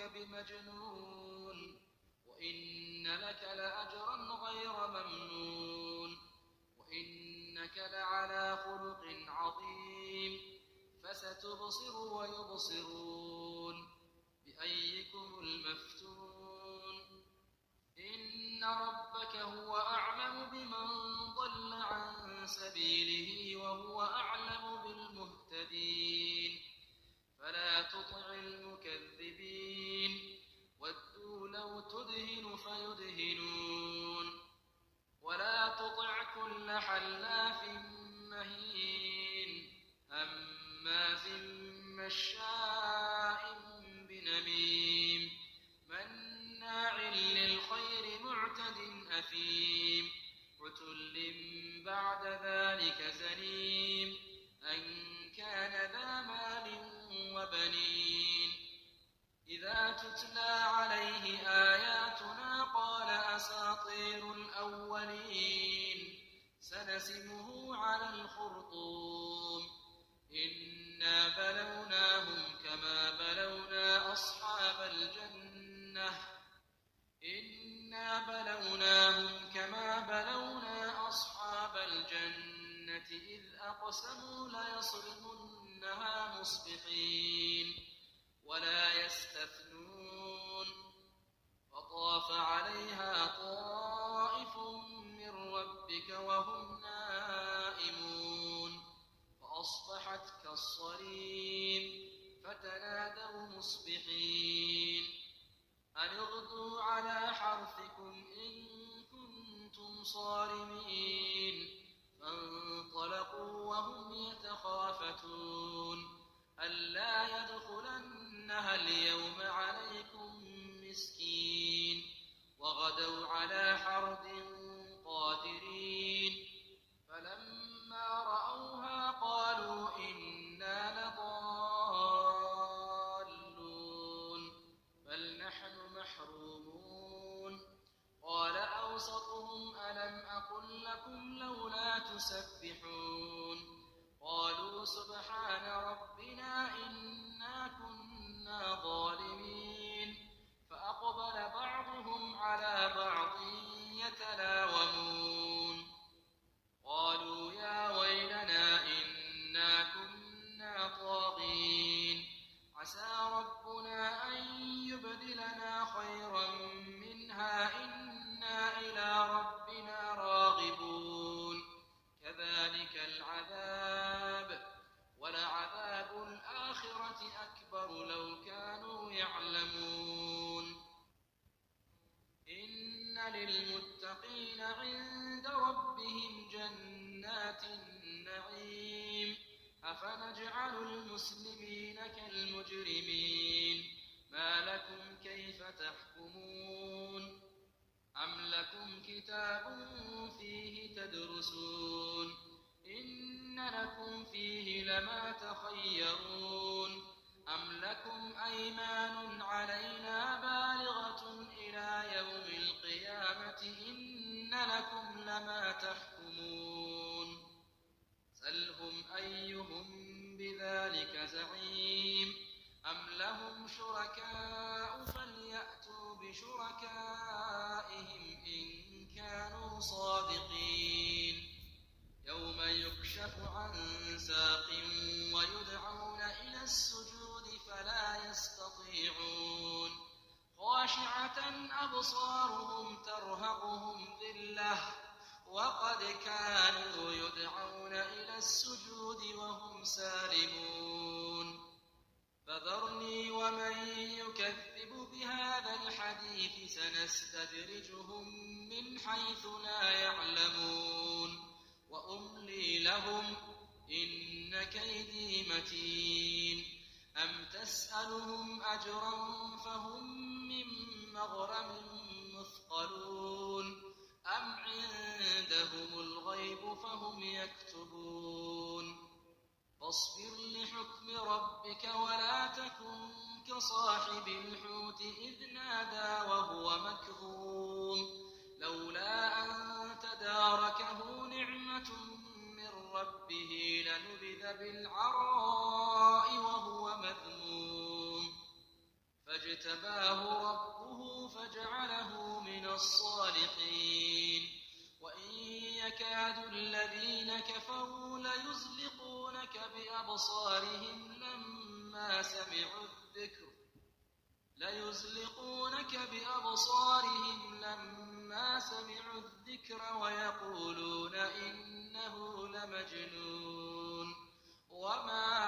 بمجنون وإن لك لأجرا غير ممنون وإنك لعلى خلق عظيم فستبصر ويبصرون بأيكم المفتون إن ربك هو أعلم بمن ضل عن سبيله وهو أعلم بالمهتدين فلا تطع المكذبين ودوا لو تدهن فيدهنون ولا تطع كل حلاف مهين هماز مشاء بنميم مناع للخير معتد أثيم عتل بعد ذلك زنيم أن كان ذا مال وبنين إذا تتلى عليه آياتنا قال أساطير الأولين سنسمه على الخرطوم إنا بلوناهم كما بلونا أصحاب الجنة إذ أقسموا ليصرمنها مصبحين ولا يستثنون فطاف عليها طائف من ربك وهم نائمون فأصبحت كالصريم فتنادوا مصبحين أن اغدوا على حرثكم إن كنتم صارمين فانطلقوا وهم يتخافتون ألا يدخلنها اليوم عليكم مسكين وغدوا على حرد قادرين فلما رأوها قالوا إنا لضالون بل نحن محرومون قال أوسطهم ألم أقل لكم لولا تسبحون قالوا سبحان ربنا إنا كنا ظالمين فأقبل بعضهم على بعض يتلاومون قالوا يا ويلنا إنا كنا طاغين عسى ربنا أن يبدلنا خيرا منها إنا إلى ربنا راغبون كذلك العذاب ولعذاب الآخرة أكبر لو كانوا يعلمون إن للمتقين عند ربهم جنات النعيم أفنجعل المسلمين كالمجرمين ما لكم كيف تحكمون أم لكم كتاب فيه تدرسون إن لكم فيه لما تخيرون أم لكم أيمان علينا بالغة إلى يوم القيامة إن لكم لما تحكمون سلهم أيهم بذلك زعيم أم لهم شركاء فليأتوا بشركائهم إن كانوا صادقين يوم يكشف عن ساق ويدعون إلى السجود فلا يستطيعون خاشعة أبصارهم ترهقهم ذلة وقد كانوا يدعون إلى السجود وهم سالمون فذرني ومن يكذب بهذا الحديث سنستدرجهم من حيث لا يعلمون وأملي لهم إن كيدي متين أم تسألهم أجرا فهم من مغرم مثقلون أم عندهم الغيب فهم يكتبون فاصبر لحكم ربك ولا تكن كصاحب الحوت إذ نادى وهو مكظوم لولا أن تداركه نعمة من ربه لنبذ بالعراء وهو مذموم فاجتباه ربه فجعله من الصالحين وإن يكاد الذين كفروا ليزلقونك بأبصارهم لما سمعوا الذكر ويقولون إنه لمجنون وما